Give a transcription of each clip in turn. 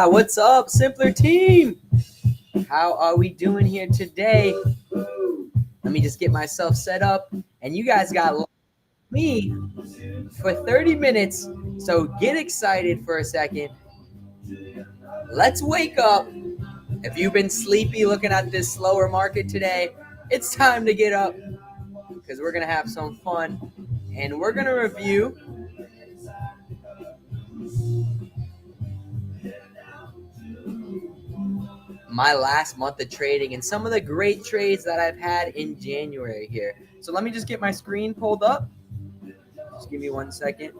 What's up, Simpler Team? How are we doing here today? Let me just get myself set up. And you guys got me for 30 minutes. So get excited for a second. Let's wake up. If you've been sleepy looking at this slower market today, it's time to get up because we're going to have some fun. And we're going to review my last month of trading and some of the great trades that I've had in January here. So let me just get my screen pulled up. Just give me 1 second.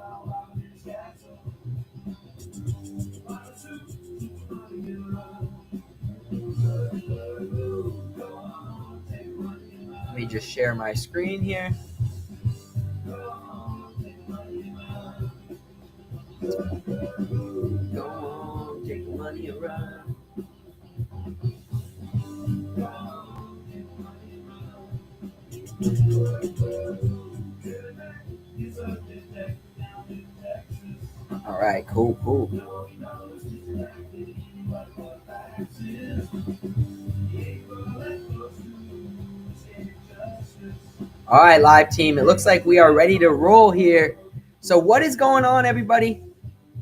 Let me just share my screen here. Go on, take the money around. All right, cool. All right, live team. It looks like we are ready to roll here. So what is going on, everybody?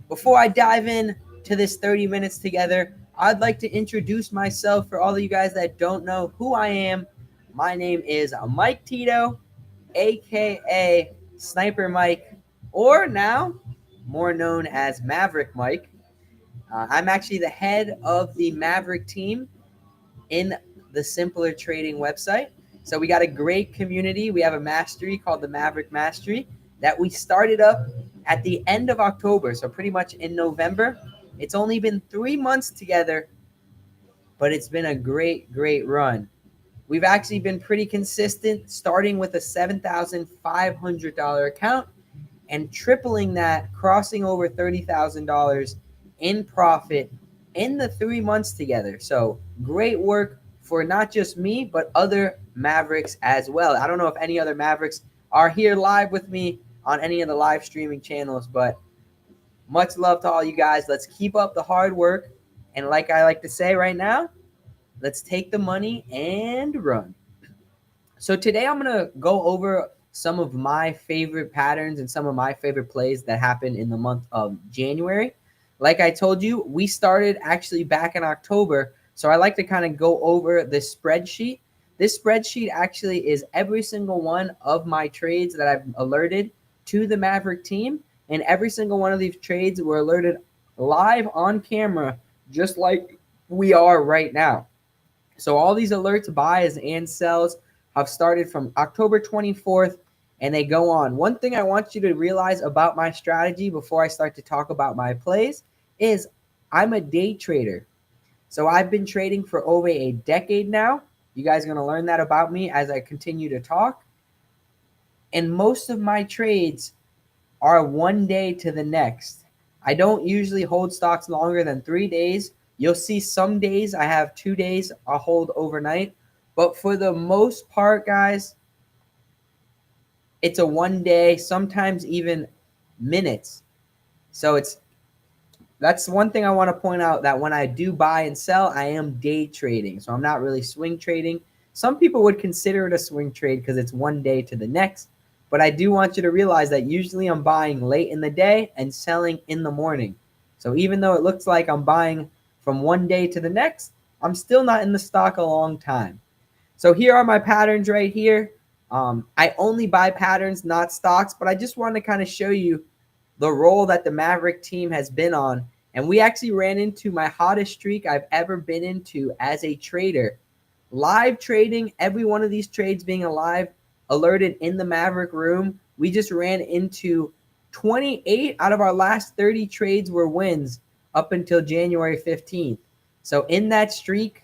Before I dive in to this 30 minutes together, I'd like to introduce myself for all of you guys that don't know who I am. My name is Mike Teeto, aka Sniper Mike, or now more known as Maverick Mike. I'm actually the head of the Maverick team in the Simpler Trading website. So we got a great community. We have a mastery called the Maverick Mastery that we started up at the end of October. So pretty much in November. It's only been 3 months together, but it's been a great run. We've actually been pretty consistent, starting with a $7,500 account and tripling that, crossing over $30,000 in profit in the 3 months together. So great work for not just me, but other Mavericks as well. I don't know if any other Mavericks are here live with me on any of the live streaming channels, but much love to all you guys. Let's keep up the hard work. And like I like to say right now, let's take the money and run. So today I'm going to go over some of my favorite patterns and some of my favorite plays that happened in the month of January. Like I told you, we started actually back in October. So I like to kind of go over this spreadsheet. This spreadsheet actually is every single one of my trades that I've alerted to the Maverick team. And every single one of these trades were alerted live on camera, just like we are right now. So all these alerts, buys and sells, have started from October 24th, and they go on. One thing I want you to realize about my strategy before I start to talk about my plays is I'm a day trader. So I've been trading for over a decade now. You guys are going to learn that about me as I continue to talk. And most of my trades are 1 day to the next. I don't usually hold stocks longer than 3 days. You'll see some days I have 2 days I'll hold overnight. But for the most part, guys, it's a 1 day, sometimes even minutes. So that's one thing I want to point out, that when I do buy and sell, I am day trading. So I'm not really swing trading. Some people would consider it a swing trade because it's 1 day to the next. But I do want you to realize that usually I'm buying late in the day and selling in the morning. So even though it looks like I'm buying from 1 day to the next, I'm still not in the stock a long time. So here are my patterns right here. I only buy patterns, not stocks, but I just want to kind of show you the role that the Maverick team has been on. And we actually ran into my hottest streak I've ever been into as a trader. Live trading, every one of these trades being alive, alerted in the Maverick room. We just ran into 28 out of our last 30 trades were wins up until January 15th. So in that streak,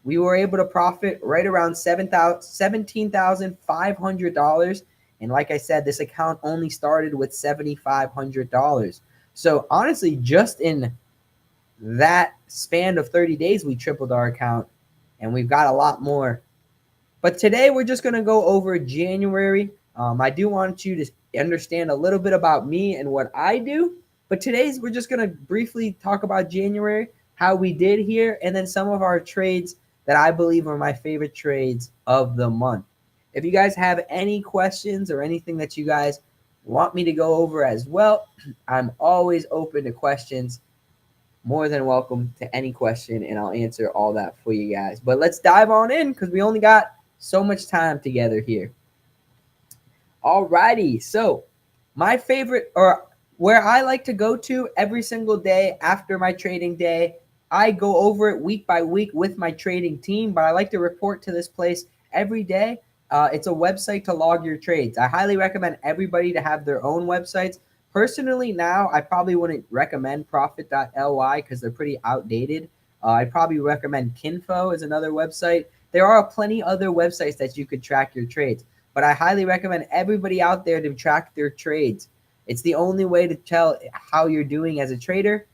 we were able to profit right around $17,500. And like I said, this account only started with $7,500. So honestly, just in that span of 30 days, we tripled our account, and we've got a lot more. But today we're just going to go over January. I do want you to understand a little bit about me and what I do. But today's we're just gonna briefly talk about January, how we did here, and then some of our trades that I believe are my favorite trades of the month. If you guys have any questions or anything that you guys want me to go over as well, I'm always open to questions. More than welcome to any question, and I'll answer all that for you guys. But let's dive on in because we only got so much time together here. Alrighty, so my favorite, or where I like to go to every single day after my trading day, I go over it week by week with my trading team, but I like to report to this place every day. It's a website to log your trades. I highly recommend everybody to have their own websites. Personally, now I probably wouldn't recommend profit.ly because they're pretty outdated. I'd probably recommend Kinfo as another website. There are plenty other websites that you could track your trades, but I highly recommend everybody out there to track their trades. It's the only way to tell how you're doing as a trader,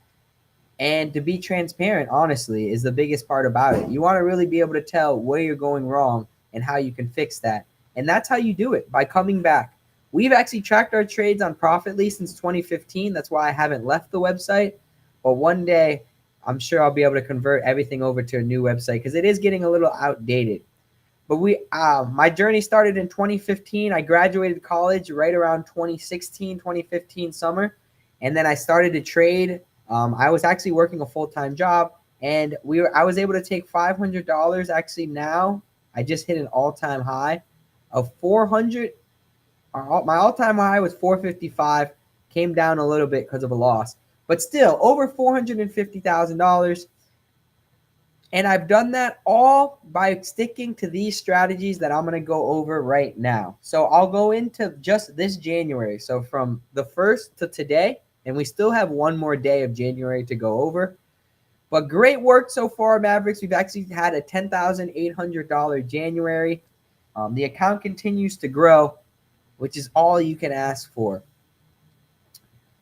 and to be transparent, honestly, is the biggest part about it. You want to really be able to tell where you're going wrong and how you can fix that. And that's how you do it, by coming back. We've actually tracked our trades on Profitly since 2015. That's why I haven't left the website. But one day, I'm sure I'll be able to convert everything over to a new website because it is getting a little outdated. But my journey started in 2015. I graduated college right around 2016, 2015 summer, and then I started to trade. I was actually working a full-time job, and I was able to take $500. Actually, now I just hit an all-time high of 400. My all-time high was 455. Came down a little bit because of a loss, but still over $450,000. And I've done that all by sticking to these strategies that I'm going to go over right now. So I'll go into just this January. So from the 1st to today, and we still have one more day of January to go over. But great work so far, Mavericks. We've actually had a $10,800 January. The account continues to grow, which is all you can ask for.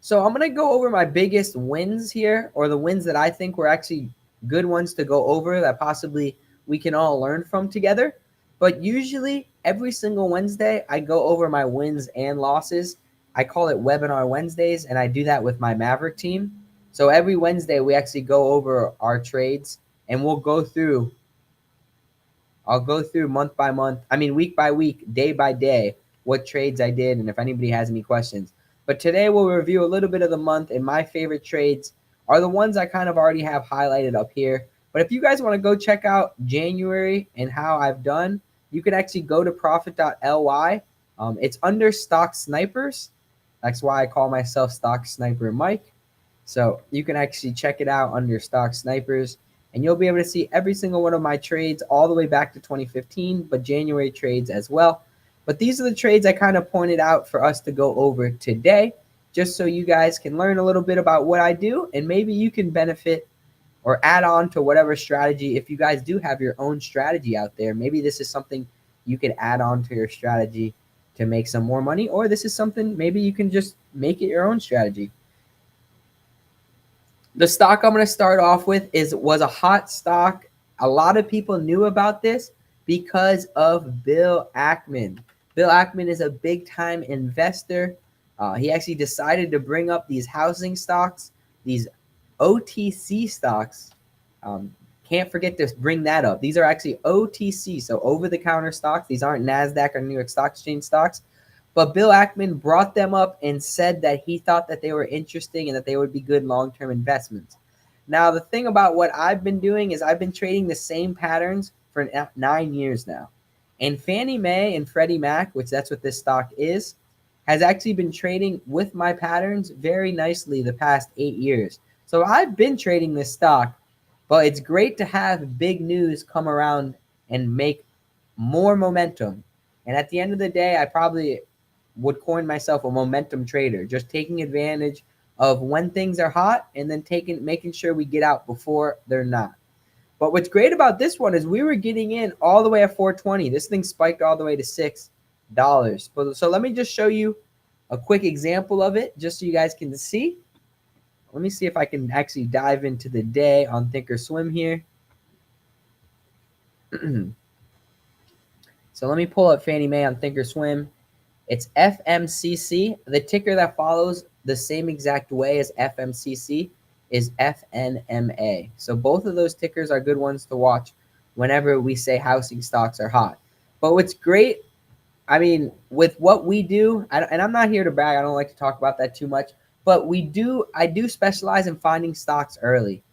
So I'm going to go over my biggest wins here, or the wins that I think were actually good ones to go over that possibly we can all learn from together. But usually every single Wednesday, I go over my wins and losses. I call it Webinar Wednesdays, and I do that with my Maverick team. So every Wednesday, we actually go over our trades, and I'll go through week by week, day by day, what trades I did, and if anybody has any questions. But today we'll review a little bit of the month, and my favorite trades are the ones I kind of already have highlighted up here. But if you guys want to go check out January and how I've done, you can actually go to profit.ly. It's under Stock Snipers. That's why I call myself Stock Sniper Mike. So you can actually check it out under Stock Snipers, and you'll be able to see every single one of my trades all the way back to 2015, but January trades as well. But these are the trades I kind of pointed out for us to go over today, just so you guys can learn a little bit about what I do, and maybe you can benefit or add on to whatever strategy. If you guys do have your own strategy out there, maybe this is something you could add on to your strategy to make some more money, or this is something maybe you can just make it your own strategy. The stock I'm going to start off with was a hot stock. A lot of people knew about this because of Bill Ackman. Bill Ackman is a big-time investor. He actually decided to bring up these housing stocks, these OTC stocks. Can't forget to bring that up. These are actually OTC, so over-the-counter stocks. These aren't NASDAQ or New York Stock Exchange stocks. But Bill Ackman brought them up and said that he thought that they were interesting and that they would be good long-term investments. Now, the thing about what I've been doing is I've been trading the same patterns for 9 years now. And Fannie Mae and Freddie Mac, which that's what this stock is, has actually been trading with my patterns very nicely the past 8 years. So I've been trading this stock, but it's great to have big news come around and make more momentum. And at the end of the day, I probably would coin myself a momentum trader, just taking advantage of when things are hot and then making sure we get out before they're not. But what's great about this one is we were getting in all the way at 420. This thing spiked all the way to $6. So let me just show you a quick example of it just so you guys can see. Let me see if I can actually dive into the day on Thinkorswim here. So let me pull up Fannie Mae on Thinkorswim. It's FMCC. The ticker that follows the same exact way as FMCC is FNMA. So both of those tickers are good ones to watch whenever we say housing stocks are hot. But what's great, I mean, with what we do, and I'm not here to brag, I don't like to talk about that too much, but I do specialize in finding stocks early.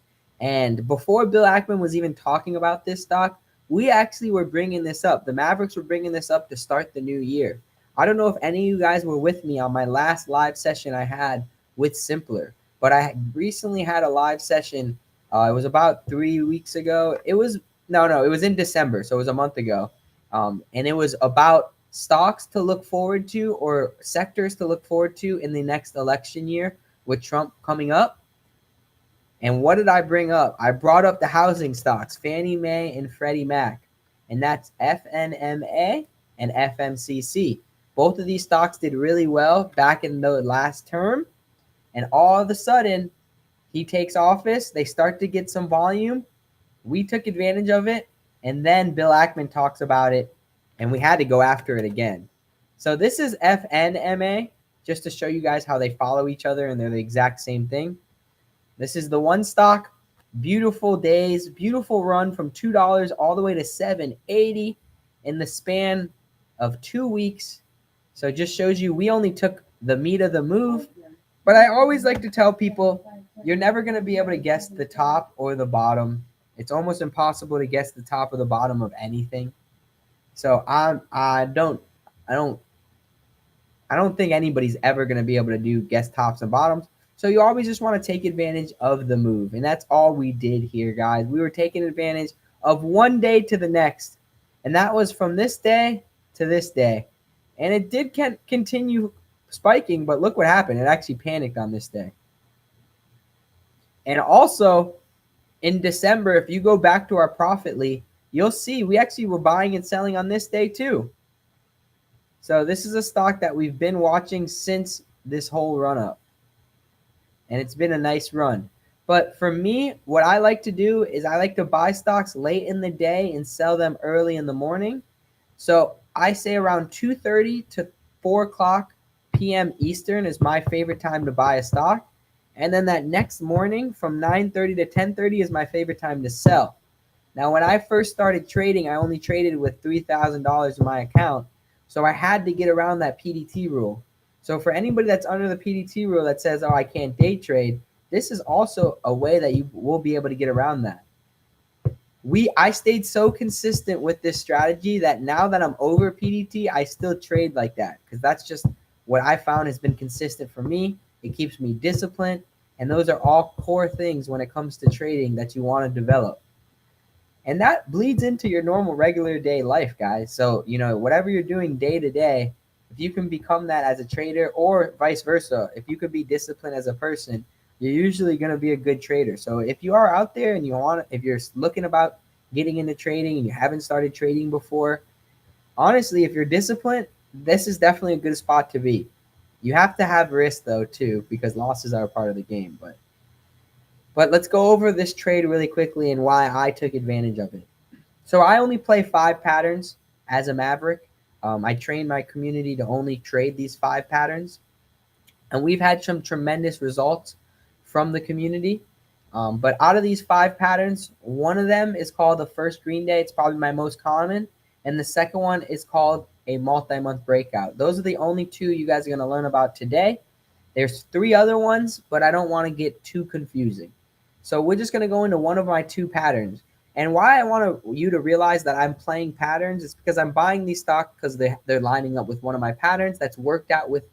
And before Bill Ackman was even talking about this stock, we actually were bringing this up. The Mavericks were bringing this up to start the new year. I don't know if any of you guys were with me on my last live session I had with Simpler, but I recently had a live session. It was about 3 weeks ago. It was, no, it was in December, so it was a month ago. And it was about stocks to look forward to or sectors to look forward to in the next election year with Trump coming up. And what did I bring up? I brought up the housing stocks, Fannie Mae and Freddie Mac, and that's FNMA and FMCC. Both of these stocks did really well back in the last term, and all of a sudden, he takes office, they start to get some volume. We took advantage of it, and then Bill Ackman talks about it, and we had to go after it again. So this is FNMA, just to show you guys how they follow each other, and they're the exact same thing. This is the one stock. Beautiful days, beautiful run from $2 all the way to $7.80 in the span of 2 weeks. So it just shows you we only took the meat of the move. But I always like to tell people you're never going to be able to guess the top or the bottom. It's almost impossible to guess the top or the bottom of anything. So I don't think anybody's ever going to be able to do guess tops and bottoms. So you always just want to take advantage of the move. And that's all we did here, guys. We were taking advantage of one day to the next. And that was from this day to this day. And it did continue spiking, but look what happened. It actually panicked on this day. And also in December, if you go back to our Profitly, you'll see we actually were buying and selling on this day too. So this is a stock that we've been watching since this whole run up. And it's been a nice run. But for me, what I like to do is I like to buy stocks late in the day and sell them early in the morning. So I say around 2:30 to 4 o'clock p.m. Eastern is my favorite time to buy a stock. And then that next morning from 9:30 to 10:30 is my favorite time to sell. Now, when I first started trading, I only traded with $3,000 in my account. So I had to get around that PDT rule. So for anybody that's under the PDT rule that says, oh, I can't day trade, this is also a way that you will be able to get around that. I stayed so consistent with this strategy that now that I'm over PDT, I still trade like that because that's just what I found has been consistent for me. It keeps me disciplined, and those are all core things when it comes to trading that you want to develop. And that bleeds into your normal regular day life, guys. So, whatever you're doing day to day, if you can become that as a trader or vice versa, if you could be disciplined as a person, you're usually going to be a good trader. So if you are out there and if you're looking about getting into trading and you haven't started trading before, honestly, if you're disciplined, this is definitely a good spot to be. You have to have risk though too, because losses are a part of the game. But let's go over this trade really quickly and why I took advantage of it. So I only play 5 patterns as a Maverick. I train my community to only trade these 5 patterns. And we've had some tremendous results from the community. But out of these 5 patterns, one of them is called the first green day. It's probably my most common. And the second one is called a multi-month breakout. Those are the only 2 you guys are going to learn about today. There's 3 other ones, but I don't want to get too confusing. So we're just going to go into one of my 2 patterns. And why I want you to realize that I'm playing patterns is because I'm buying these stocks because they're lining up with one of my patterns that's worked out with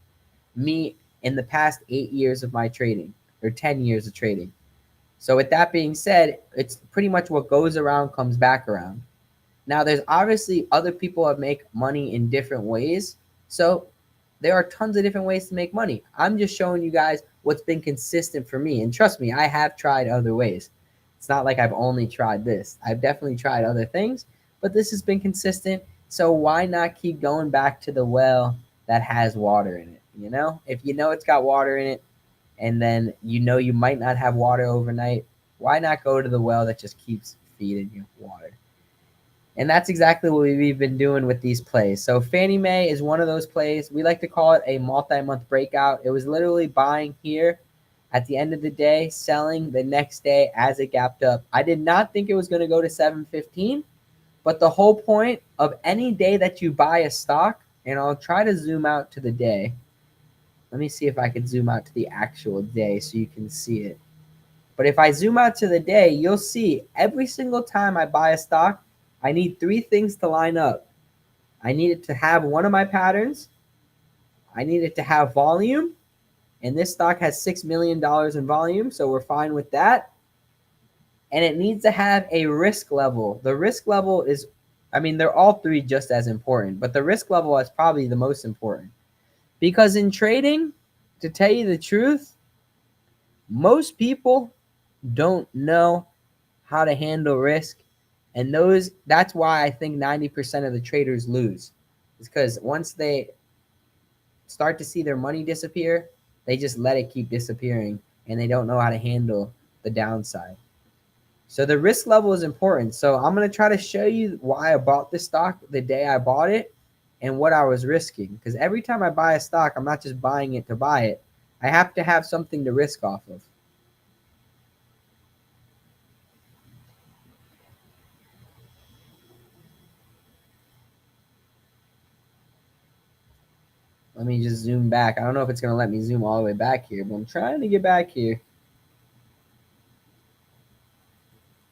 me in the past 8 years of my trading or 10 years of trading. So with that being said, it's pretty much what goes around comes back around. Now, there's obviously other people that make money in different ways. So there are tons of different ways to make money. I'm just showing you guys what's been consistent for me. And trust me, I have tried other ways. It's not like I've only tried this. I've definitely tried other things, but this has been consistent. So why not keep going back to the well that has water in it? If you know it's got water in it, and then you might not have water overnight, why not go to the well that just keeps feeding you water? And that's exactly what we've been doing with these plays. So Fannie Mae is one of those plays. We like to call it a multi-month breakout. It was literally buying here at the end of the day, selling the next day as it gapped up. I did not think it was going to go to 715, but the whole point of any day that you buy a stock, and I'll try to zoom out to the day. Let me see if I can zoom out to the actual day so you can see it. But if I zoom out to the day, you'll see every single time I buy a stock, I need three things to line up. I need it to have one of my patterns. I need it to have volume. And this stock has $6 million in volume, so we're fine with that. And it needs to have a risk level. The risk level is, I mean, they're all three just as important, but the risk level is probably the most important. Because in trading, to tell you the truth, most people don't know how to handle risk. And that's why I think 90% of the traders lose. It's because once they start to see their money disappear, they just let it keep disappearing and they don't know how to handle the downside. So the risk level is important. So I'm going to try to show you why I bought this stock the day I bought it and what I was risking. Because every time I buy a stock, I'm not just buying it to buy it. I have to have something to risk off of. Let me just zoom back. I don't know if it's going to let me zoom all the way back here, but I'm trying to get back here.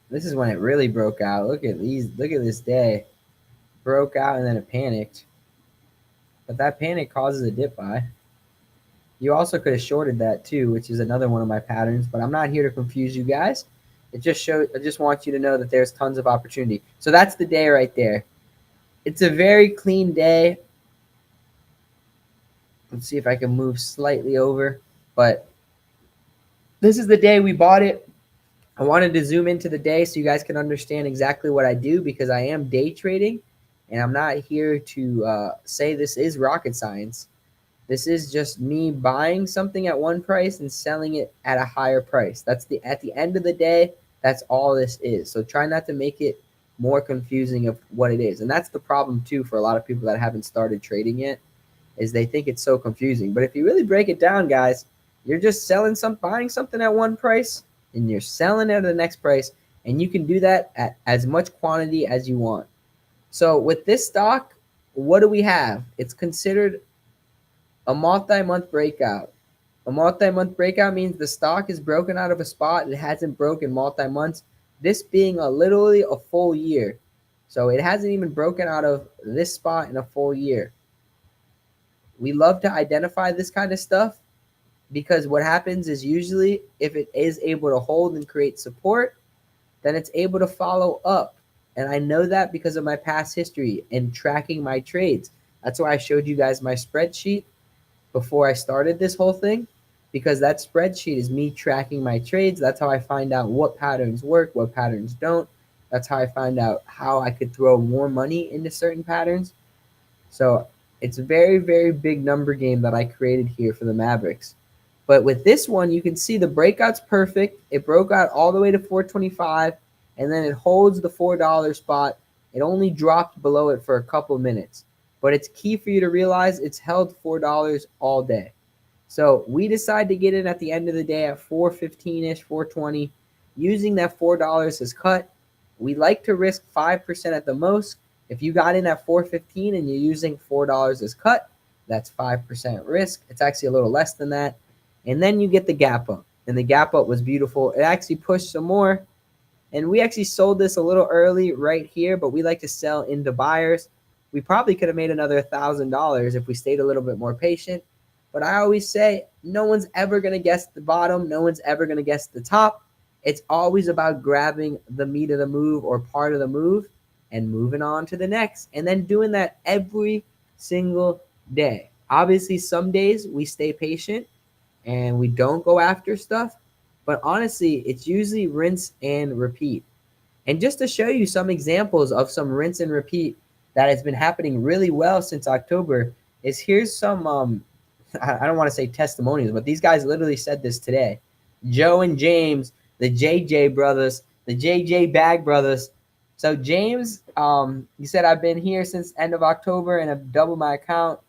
This is when it really broke out. Look at this day. Broke out and then it panicked. But that panic causes a dip buy. You also could have shorted that too, which is another one of my patterns, but I'm not here to confuse you guys. I just want you to know that there's tons of opportunity. So that's the day right there. It's a very clean day. Let's see if I can move slightly over, but this is the day we bought it. I wanted to zoom into the day so you guys can understand exactly what I do, because I am day trading and I'm not here to say this is rocket science. This is just me buying something at one price and selling it at a higher price. At the end of the day, that's all this is. So try not to make it more confusing of what it is. And that's the problem too for a lot of people that haven't started trading yet, is they think it's so confusing. But if you really break it down, guys, you're just buying something at one price and you're selling it at the next price, and you can do that at as much quantity as you want. So with this stock, what do we have? It's considered a multi-month breakout. A multi-month breakout means the stock is broken out of a spot it hasn't broken multi-months, this being literally a full year. So it hasn't even broken out of this spot in a full year. We love to identify this kind of stuff because what happens is usually if it is able to hold and create support, then it's able to follow up. And I know that because of my past history and tracking my trades. That's why I showed you guys my spreadsheet before I started this whole thing, because that spreadsheet is me tracking my trades. That's how I find out what patterns work, what patterns don't. That's how I find out how I could throw more money into certain patterns. So it's a very, very big number game that I created here for the Mavericks. But with this one, you can see the breakout's perfect. It broke out all the way to 425, and then it holds the $4 spot. It only dropped below it for a couple of minutes. But it's key for you to realize it's held $4 all day. So we decide to get in at the end of the day at 415-ish, 420, using that $4 as cut. We like to risk 5% at the most. If you got in at 415 and you're using $4 as cut, that's 5% risk. It's actually a little less than that. And then you get the gap up. And the gap up was beautiful. It actually pushed some more. And we actually sold this a little early right here, but we like to sell into buyers. We probably could have made another $1,000 if we stayed a little bit more patient. But I always say no one's ever going to guess the bottom. No one's ever going to guess the top. It's always about grabbing the meat of the move or part of the move and moving on to the next. And then doing that every single day. Obviously, some days we stay patient and we don't go after stuff. But honestly, it's usually rinse and repeat. And just to show you some examples of some rinse and repeat that has been happening really well since October, is here's some, I don't want to say testimonials, but these guys literally said this today. Joe and James, the JJ brothers, the JJ Bag brothers, So James, he said, I've been here since end of October and have doubled my account.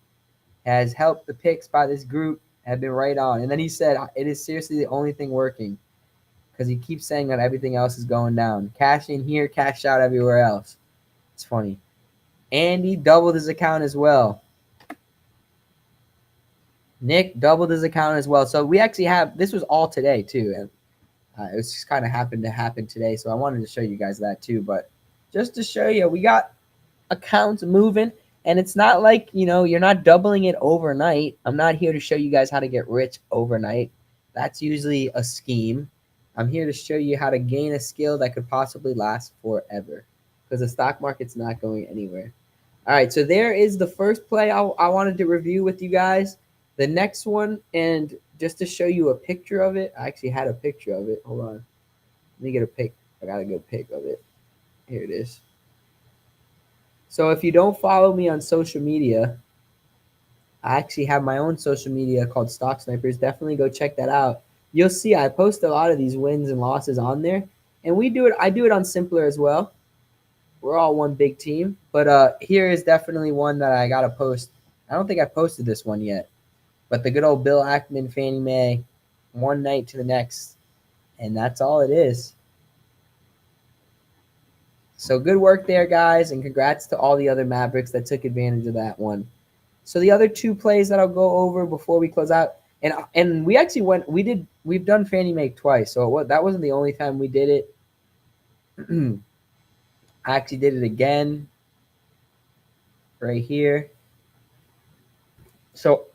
Has helped the picks by this group have been right on. And then he said, it is seriously the only thing working because he keeps saying that everything else is going down. Cash in here, cash out everywhere else. It's funny. Andy doubled his account as well. Nick doubled his account as well. So we actually have, this was all today too. And it was just kind of happened to happen today. So I wanted to show you guys that too. But just to show you, we got accounts moving. And it's not like, you're not doubling it overnight. I'm not here to show you guys how to get rich overnight. That's usually a scheme. I'm here to show you how to gain a skill that could possibly last forever because the stock market's not going anywhere. All right, so there is the first play I wanted to review with you guys. The next one, and just to show you a picture of it, I actually had a picture of it. Hold on. Let me get a pic. I got a good pic of it. Here it is. So if you don't follow me on social media, I actually have my own social media called Stock Snipers. Definitely go check that out. You'll see I post a lot of these wins and losses on there. And we do it, I do it on Simpler as well. We're all one big team. But here is definitely one that I gotta post. I don't think I posted this one yet. But the good old Bill Ackman, Fannie Mae, one night to the next. And that's all it is. So good work there, guys, and congrats to all the other Mavericks that took advantage of that one. So the other two plays that I'll go over before we close out, and we actually we've done Fannie Mae twice, so that wasn't the only time we did it. I actually did it again right here. So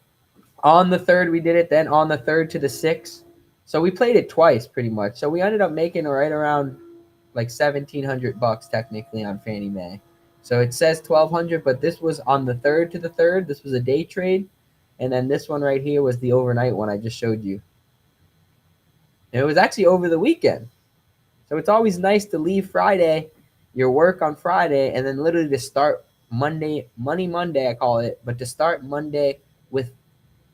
on the third we did it, then on the third to the sixth. So we played it twice pretty much. So we ended up making right around like $1,700 technically on Fannie Mae. So it says 1,200, but this was on the third to the third. This was a day trade. And then this one right here was the overnight one I just showed you. And it was actually over the weekend. So it's always nice to leave Friday, your work on Friday, and then literally to start Monday, Money Monday, I call it, but to start Monday with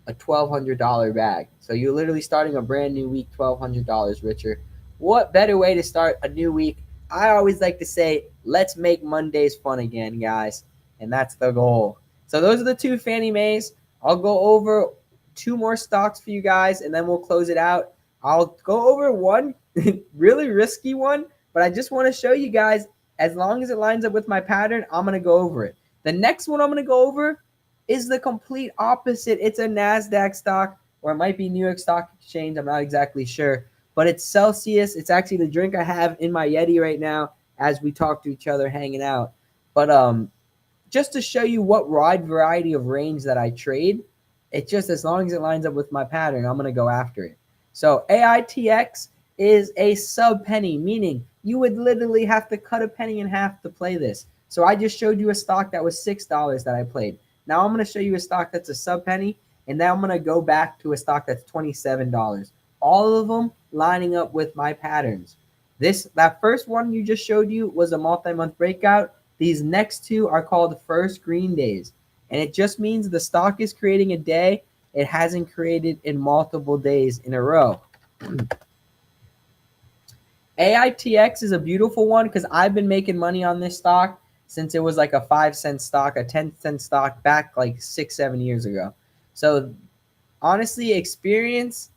a $1,200 bag. So you're literally starting a brand new week, $1,200 richer. What better way to start a new week? I always like to say, let's make Mondays fun again, guys. And that's the goal. So those are the two Fannie Mae's. I'll go over two more stocks for you guys, and then we'll close it out. I'll go over one really risky one, but I just want to show you guys, as long as it lines up with my pattern, I'm going to go over it. The next one I'm going to go over is the complete opposite. It's a NASDAQ stock, or it might be New York Stock Exchange. I'm not exactly sure. But it's Celsius. It's actually the drink I have in my Yeti right now as we talk to each other, hanging out. But just to show you what wide variety of range that I trade, it's just as long as it lines up with my pattern, I'm going to go after it. So AITX is a sub penny, meaning you would literally have to cut a penny in half to play this. So I just showed you a stock that was $6 that I played. Now I'm going to show you a stock that's a sub penny, and then I'm going to go back to a stock that's $27. All of them lining up with my patterns. That first one you just showed you was a multi-month breakout. These next two are called first green days, and it just means the stock is creating a day it hasn't created in multiple days in a row. AITX is a beautiful one because I've been making money on this stock since it was like a 5-cent stock, a 10-cent stock back like 6-7 years ago. So honestly, experience,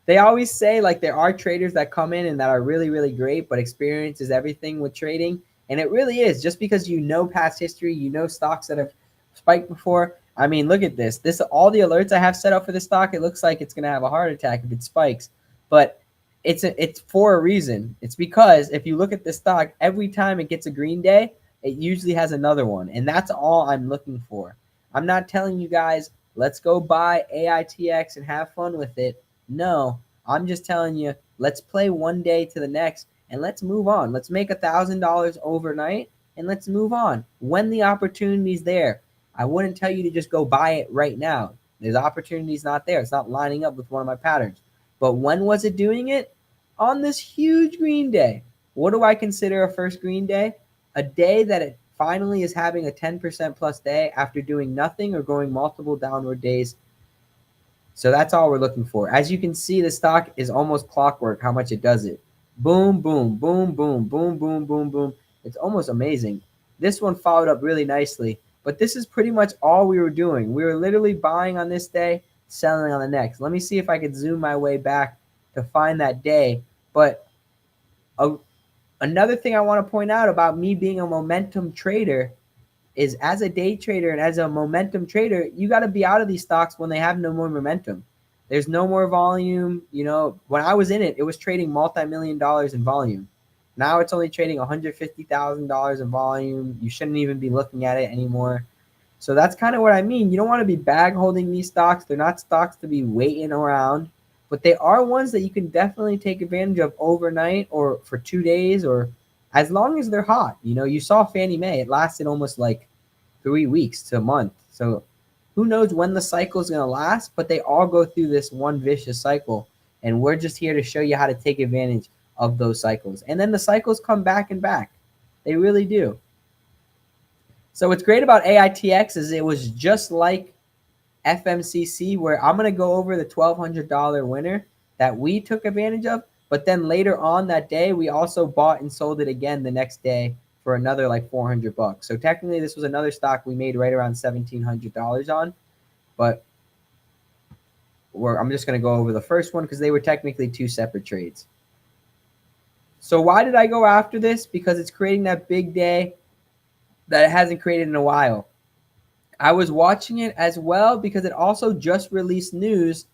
they always say like there are traders that come in and that are really, really great, but experience is everything with trading. And it really is. Just because you know past history, you know stocks that have spiked before. I mean, look at this. All the alerts I have set up for the stock, it looks like it's going to have a heart attack if it spikes. But it's for a reason. It's because if you look at the stock, every time it gets a green day, it usually has another one. And that's all I'm looking for. I'm not telling you guys, let's go buy AITX and have fun with it. No, I'm just telling you, let's play one day to the next and let's move on. Let's make $1,000 overnight and let's move on when the opportunity's there. I wouldn't tell you to just go buy it right now. There's opportunities not there. It's not lining up with one of my patterns. But when was it doing it? On this huge green day. What do I consider a first green day? A day that it finally is having a 10% plus day after doing nothing or going multiple downward days. So that's all we're looking for. As you can see, the stock is almost clockwork how much it does it. Boom, boom, boom, boom, boom, boom, boom, boom. It's almost amazing. This one followed up really nicely, but this is pretty much all we were doing. We were literally buying on this day, selling on the next. Let me see if I could zoom my way back to find that day. But a, another thing I want to point out about me being a momentum trader is, as a day trader and as a momentum trader, you got to be out of these stocks when they have no more momentum. There's no more volume. When I was in it, it was trading multi-million dollars in volume. Now it's only trading $150,000 in volume. You shouldn't even be looking at it anymore. So that's kind of what I mean. You don't want to be bag holding these stocks. They're not stocks to be waiting around, but they are ones that you can definitely take advantage of overnight or for 2 days, or as long as they're hot. You saw Fannie Mae. It lasted almost like 3 weeks to a month. So who knows when the cycle is going to last, but they all go through this one vicious cycle. And we're just here to show you how to take advantage of those cycles. And then the cycles come back and back. They really do. So what's great about AITX is it was just like FMCC, where I'm going to go over the $1,200 winner that we took advantage of. But then later on that day, we also bought and sold it again the next day for another like $400. So technically, this was another stock we made right around $1,700 on. But I'm just going to go over the first one because they were technically two separate trades. So why did I go after this? Because it's creating that big day that it hasn't created in a while. I was watching it as well because it also just released news.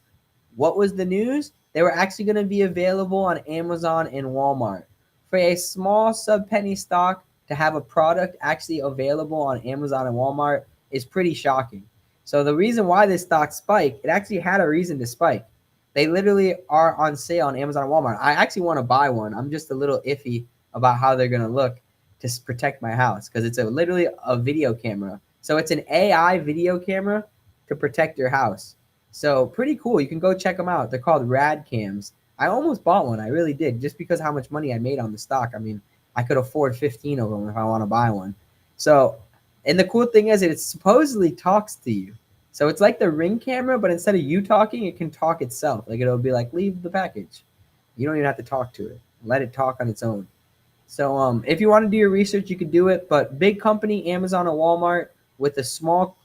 What was the news? They were actually going to be available on Amazon and Walmart. For a small sub-penny stock to have a product actually available on Amazon and Walmart is pretty shocking. So the reason why this stock spiked, it actually had a reason to spike. They literally are on sale on Amazon and Walmart. I actually want to buy one. I'm just a little iffy about how they're going to look to protect my house because it's literally a video camera. So it's an AI video camera to protect your house. So pretty cool. You can go check them out. They're called Rad Cams. I almost bought one. I really did, just because how much money I made on the stock. I mean, I could afford 15 of them if I want to buy one. So, and the cool thing is it supposedly talks to you. So it's like the Ring camera, but instead of you talking, it can talk itself. Like it'll be like, leave the package. You don't even have to talk to it. Let it talk on its own. So if you want to do your research, you could do it. But big company, Amazon or Walmart, with a small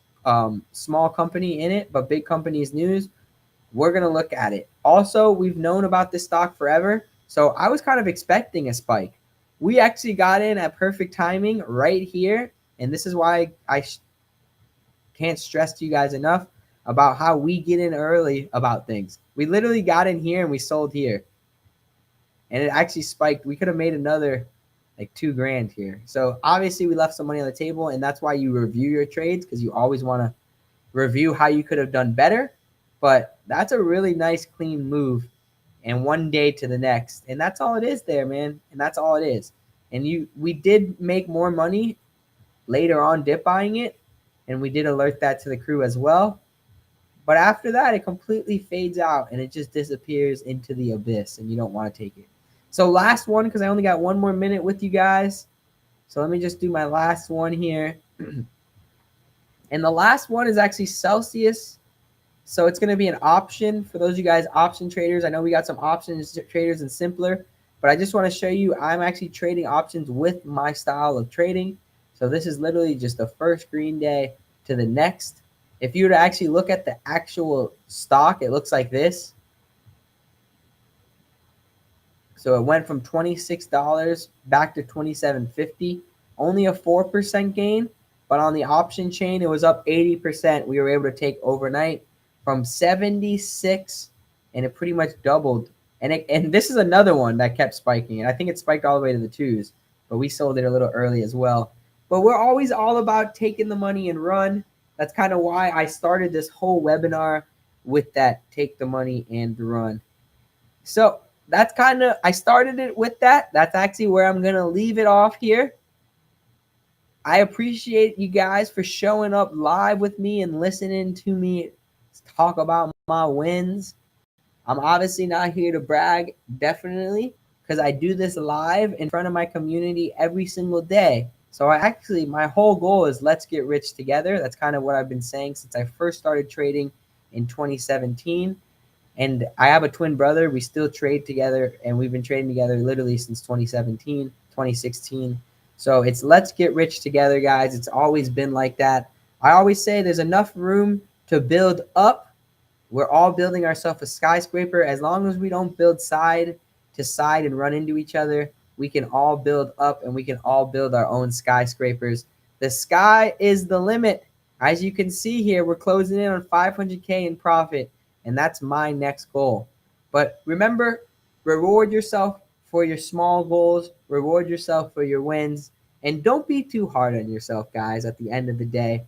company in it, but big company's news, we're going to look at it. Also, we've known about this stock forever, so I was kind of expecting a spike. We actually got in at perfect timing right here, and this is why I can't stress to you guys enough about how we get in early about things. We literally got in here and we sold here, and it actually spiked. We could have made another like $2,000 here. So obviously we left some money on the table, and that's why you review your trades, because you always want to review how you could have done better. But that's a really nice clean move, and one day to the next, and that's all it is there, man. And that's all it is. And we did make more money later on dip buying it, and we did alert that to the crew as well. But after that, it completely fades out and it just disappears into the abyss, and you don't want to take it. So last one, because I only got one more minute with you guys. So let me just do my last one here. And the last one is actually Celsius. So it's going to be an option for those of you guys option traders. I know we got some options traders and simpler, but I just want to show you I'm actually trading options with my style of trading. So this is literally just the first green day to the next. If you were to actually look at the actual stock, it looks like this. So it went from $26 back to $27.50, only a 4% gain. But on the option chain, it was up 80%. We were able to take overnight from 76, and it pretty much doubled. And this is another one that kept spiking, and I think it spiked all the way to the twos, but we sold it a little early as well. But we're always all about taking the money and run. That's kind of why I started this whole webinar with that, take the money and run. So that's I started it with that. That's actually where I'm going to leave it off here. I appreciate you guys for showing up live with me and listening to me talk about my wins. I'm obviously not here to brag, definitely, because I do this live in front of my community every single day. So my whole goal is let's get rich together. That's kind of what I've been saying since I first started trading in 2017. And I have a twin brother. We still trade together, and we've been trading together literally since 2017, 2016. So it's let's get rich together, guys. It's always been like that. I always say there's enough room to build up. We're all building ourselves a skyscraper. As long as we don't build side to side and run into each other, we can all build up and we can all build our own skyscrapers. The sky is the limit. As you can see here, we're closing in on 500K in profit, and that's my next goal. But remember, reward yourself for your small goals, reward yourself for your wins, and don't be too hard on yourself, guys, at the end of the day.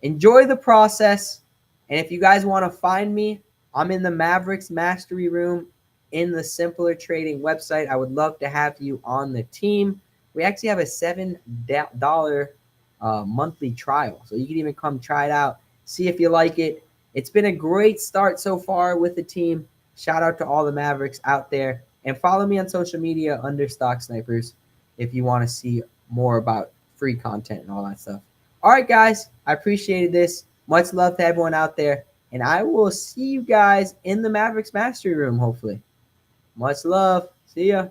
Enjoy the process. And if you guys want to find me, I'm in the Mavericks Mastery Room in the Simpler Trading website. I would love to have you on the team. We actually have a $7 monthly trial. So you can even come try it out, see if you like it. It's been a great start so far with the team. Shout out to all the Mavericks out there. And follow me on social media under Stock Snipers if you want to see more about free content and all that stuff. All right, guys, I appreciated this. Much love to everyone out there. And I will see you guys in the Mavericks Mastery Room, hopefully. Much love. See ya.